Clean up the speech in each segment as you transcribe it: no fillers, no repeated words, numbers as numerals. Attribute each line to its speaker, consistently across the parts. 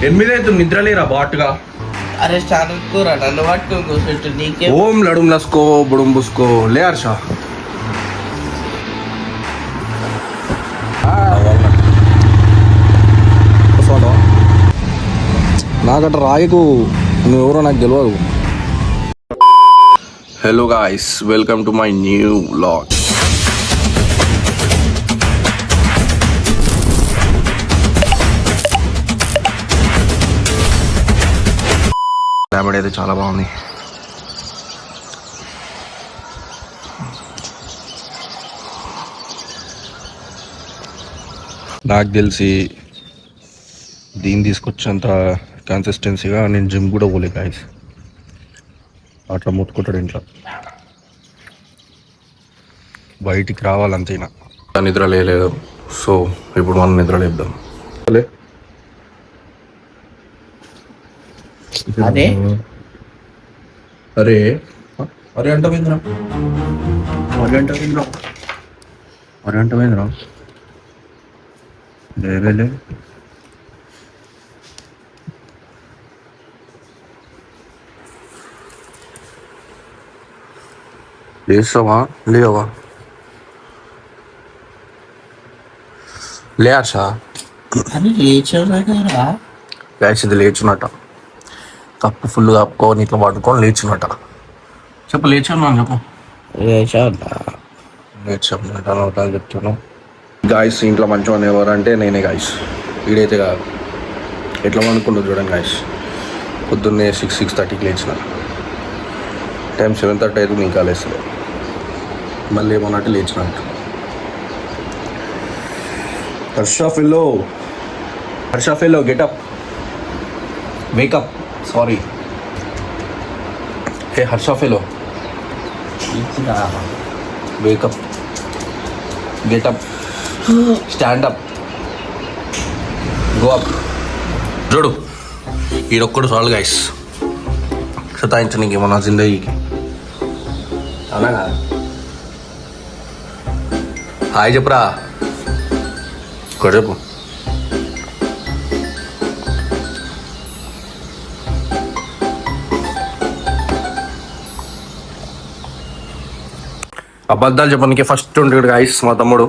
Speaker 1: ఎనిమిది అవుతుంది నిద్రలేరా బాటుగా.
Speaker 2: అరే స్టార్ట్ కూర నన్ను పట్టుకొని కూర్చుంటు నీకే.
Speaker 1: ఓం లడుం లస్కో బుడుం బుస్కో లే హర్ష. నాకట రాయకు, నువ్వెవరో నాకు తెలియదు. Hello guys, welcome to my new vlog. Climate అయితే చాలా బాగుంది. నాకు తెలిసి దీన్ని తీసుకొచ్చేంత కన్సిస్టెన్సీగా నేను జిమ్ కూడా పోలే గాయస్. అట్లా ముట్టుకుంటాడు ఇంట్లో, బయటికి రావాలంతేనా. నిద్ర లేదు, సో ఇప్పుడు మనం నిద్ర లేద్దాం.
Speaker 2: అదే
Speaker 1: అరే అరే అంట పోయిందిరా, అరే అంట పోయిందిరా, అరే అంట పోయిందిరా. లేవేలే లేస్తావా లేవా? లే హర్ష.
Speaker 2: అని లేచారా?
Speaker 1: ఇది లేచున్నట్ట, కప్పు ఫుల్ కప్పుకొని ఇట్లా పట్టుకొని లేచున్నట్ట. చెప్పు లేచాను చెప్పు. లేచాను చెప్తాను. గాయస్ ఇంట్లో మంచిగా ఎవరంటే నేనే గాయస్, వీడైతే కాదు. ఎట్లా అనుకుంటుంది చూడండి గాయస్. పొద్దున్నే 6:30కి లేచిన, టైం 7:30 అయితే ఇంకా లేస్తలే. మళ్ళీ ఏమన్నట్టు లేచినట్టు. Harsha fellow get up, wake up, sorry. Hey Harsha fellow, wake up, get up, stand up, go up. చూడు ఈడొక్కడు చాలు గైస్ సతాయించడానికి ఏమన్నా జిందగీకి. అవునా? హాయ్ చెప్పురా, ఇక్కడ చెప్పు. అబద్ధాలు చెప్పడానికి ఫస్ట్ ఉంటాడు గాయస్ మా తమ్ముడు.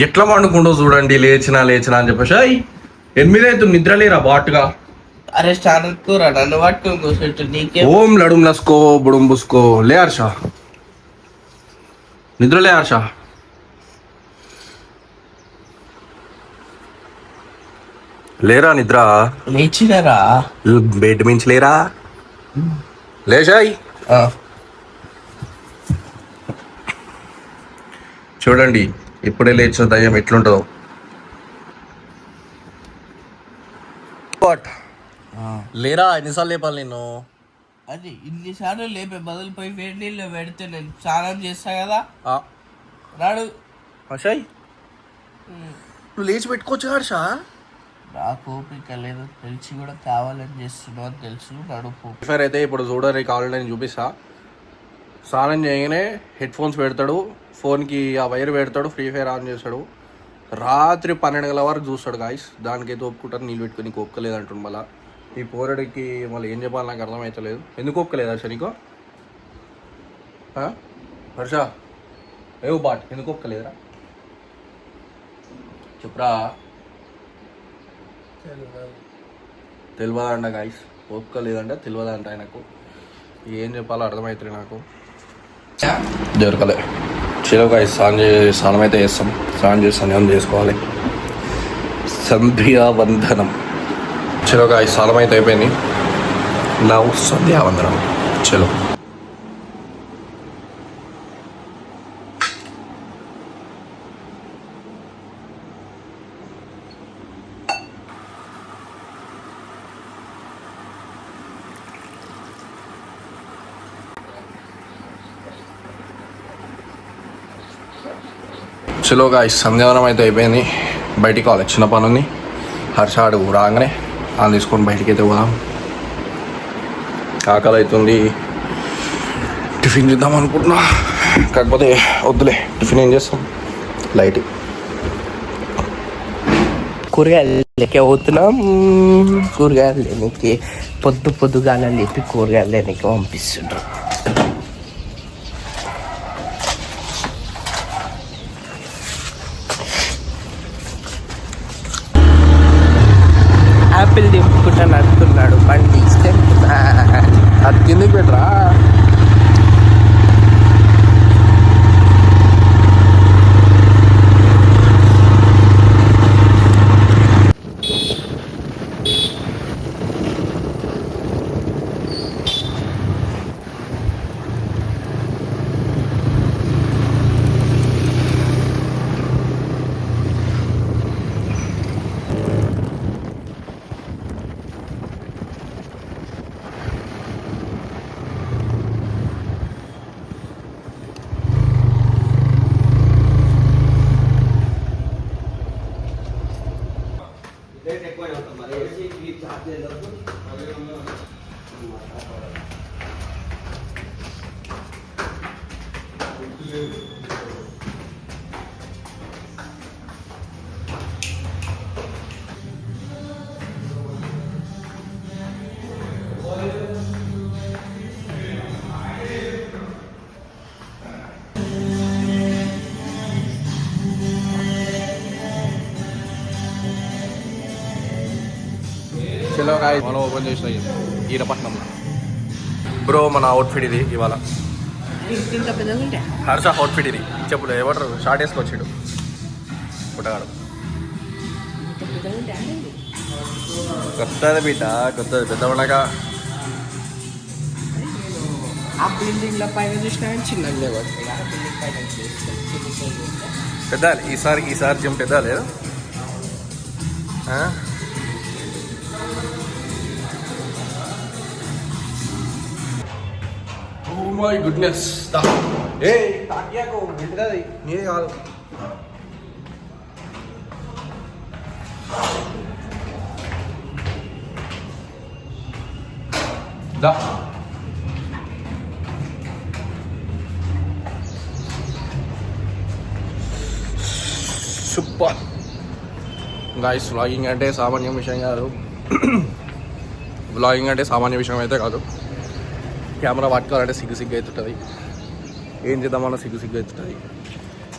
Speaker 1: ఎట్లా వండుకుంటూ చూడండి, లేచినా అని చెప్పేసి. 8 అవుతుంది నిద్రలేరా బాటుగా.
Speaker 2: అరే స్టార్ట్ కూర నన్ను పట్టుకొని కూర్చుంటు నీకే.
Speaker 1: ఓం లడుం లస్కో బుడుం బుస్కో లే హర్ష, నిద్రలే హర్ష. లేరా నిద్ర?
Speaker 2: లేచినారా?
Speaker 1: బెడ్ మించి లేరా? లేచాయి. చూడండి ఇప్పుడే లేచిన దయ్యం ఎట్లుంటుందో. లేరా ఎన్నిసార్లు లేపాలి నేను?
Speaker 2: అది ఇన్నిసార్లు లేపే బదులు పోయి వేడి నీళ్ళు పెడితే నేను స్నానం చేస్తా కదా. రాడు
Speaker 1: హర్షయ్, నువ్వు లేచి పెట్టుకోవచ్చు హర్ష.
Speaker 2: నాకు ఓపిక లేదు, తెలిసి కూడా కావాలని చేస్తున్నావు అని తెలుసు. నడుపు
Speaker 1: ఫైర్ అయితే ఇప్పుడు చూడని కావాలని నేను చూపిస్తా. స్నానం చేయగానే హెడ్ ఫోన్స్ పెడతాడు, ఫోన్కి ఆ వైర్ పెడతాడు, ఫ్రీ ఫైర్ ఆన్ చేస్తాడు. రాత్రి 12 గంటల వరకు చూస్తాడు గాయస్. దానికైతే ఒప్పుకుంటాను, నీళ్ళు పెట్టుకుని ఒప్పుకోలేదు అంటుండు. మళ్ళీ ఈ పోరడికి మళ్ళీ ఏం చెప్పాలి నాకు అర్థమవుతలేదు. ఎందుకు ఒప్పుకోలేదు హర్ష నీకు? హర్ష ఏవు బాట్ ఎందుకు ఒప్పుకోలేదురా చెప్పురా. తెలియదంట గాయస్, ఒప్పుకోలేదంట, తెలియదంట ఆయనకు. ఏం చెప్పాలో అర్థమవుతుంది నాకు. దొరకలే. చలో గాయస్, స్నానం అయితే చేస్తాం. స్నానం చేసి స్నానం చేసుకోవాలి. సంధ్యావందనం. చలో గాయస్, స్నానం అయితే అయిపోయింది. నవ్వు సంధ్యావందనం. చలో. చలో గాయస్, సంధ్యావనం అయితే అయిపోయింది. బయటికి కావాలి, చిన్న పని ఉంది. హర్ష అడుగు రాగానే అని తీసుకొని బయటికి అయితే పోదాం. ఆకలి అవుతుంది, టిఫిన్ చేద్దాం అనుకుంటున్నా. కాకపోతే వద్దులే, టిఫిన్ ఏం చేస్తాం, లైట్
Speaker 2: కూరగాయలు లేకే పోతున్నాం కూరగాయలు లేనికి. పొద్దుగాల లేపి కూరగాయలు లేనికి పంపిస్తుండ్రు. యాపిల్ దింపుకుంటా నడుతున్నాడు బండి ఇస్తే
Speaker 1: అది కిందికి పెట్టరా. చలో గాయ్స్ మనం ఓపెన్ చేసిన ఈరపట్నంలో. బ్రో మన అవుట్ఫిట్ ఇది ఇవాళ. హర్ష అవుట్ఫిట్ ఇది. చెప్పులు ఎవరు షార్ట్ వేసుకొచ్చాడు పుట్టగాడు. కొత్తది బిడ్డ కొత్తది పెద్ద ఉండగా.
Speaker 2: ఆ బిల్డింగ్ల పైన చూసినా చిన్నగా
Speaker 1: పెద్ద ఈసారి జిమ్ పెద్ద లేదు. Oh my goodness. ఏ తాకియాకు వింటది నీదే కాదు. దా సూపర్ గాయ్స్. వ్లాగింగ్ అంటే సామాన్య విషయం కాదు. వ్లాగింగ్ అంటే సామాన్య విషయం అయితే కాదు. కెమెరా పట్టుకోవాలంటే సిగ్గు అవుతుంటుంది. ఏం చేద్దామన్నా సిగ్గు అవుతుంటుంది.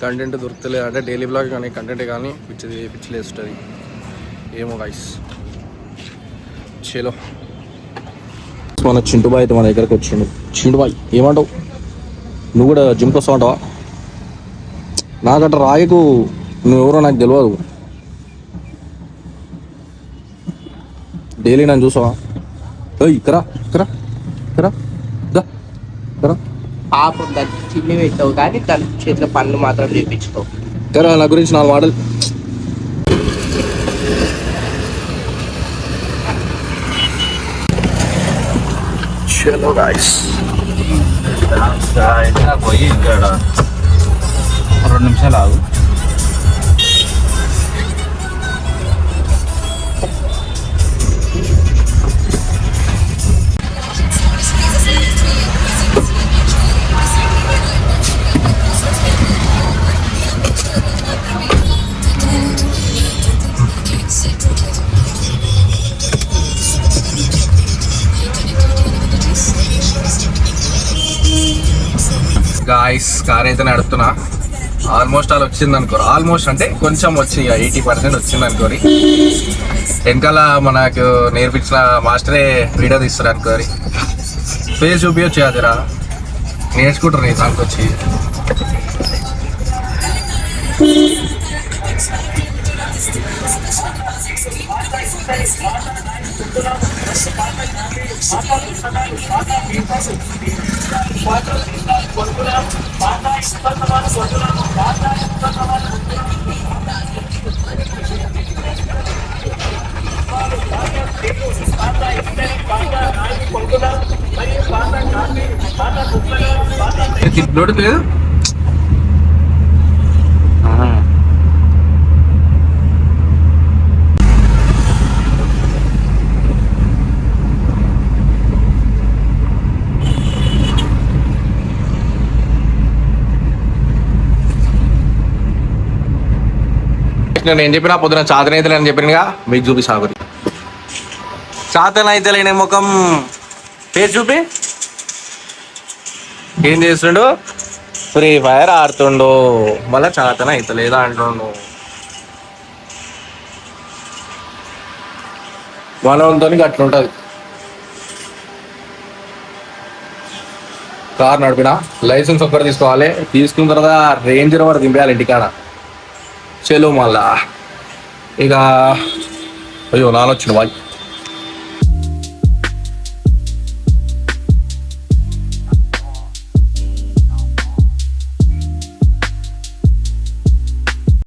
Speaker 1: కంటెంట్ దొరుకుతలేదు అంటే డైలీ బ్లాగ్ కానీ కంటెంట్ కానీ పిచ్చి లేస్తుంది. ఏమో గాయ్స్. చలో మన చింటుబాయ్ అయితే మన దగ్గరకు వచ్చిండు. చింటుబాయ్ ఏమంటావు? నువ్వు కూడా జిమ్కి వస్తావు అంటావా? నాకట్ట రాయకు, నువ్వెవరో నాకు తెలియదు. డైలీ నన్ను చూసావా? ఇక్కరా ఇక్కరా ఇక్కరా దా
Speaker 2: పాపం దానికి తిండి పెట్టావు కానీ దాని చేతిలో పనులు మాత్రం చేయించుకోవు.
Speaker 1: కదా నా గురించి 4 మాటలు. చలో గాయ్స్
Speaker 3: పోయి ఇక్కడ 2 నిమిషాలు ఆగు.
Speaker 1: గాయ్స్ కార్ అయితే నడుపుతున్నా. ఆల్మోస్ట్ అలా వచ్చింది అనుకోరు. ఆల్మోస్ట్ అంటే కొంచెం వచ్చి 80% వచ్చింది అనుకోరి. వెనకాల మనకు నేర్పించిన మాస్టరే వీడియో తీస్తారు అనుకోరి. ఫేస్ చూపించచ్చు అదిరా, నేర్చుకుంటారు నీ దానికి వచ్చి. బ్లూటూత్ లేదు. నేను చెప్పిన పొద్దున చాతనైతే అని చెప్పినగా మీకు చూపిస్తా ఒకటి. చాతనైతే లేని ముఖం పేరు చూపి ఏం చేస్తుండు, ఫ్రీ ఫైర్ ఆడుతుండు, మళ్ళీ చాతన అయితే లేదా అంటుండు. మనతో అట్లుంటుంది. కార్ నడిపిన లైసెన్స్ ఒక్కటి తీసుకోవాలి, తీసుకున్న తర్వాత రేంజర్ వరకు దింపేయాలి ఇంటికాడ. చెలు మళ్ళా ఇక అయ్యో నానొచ్చిన బాయ్.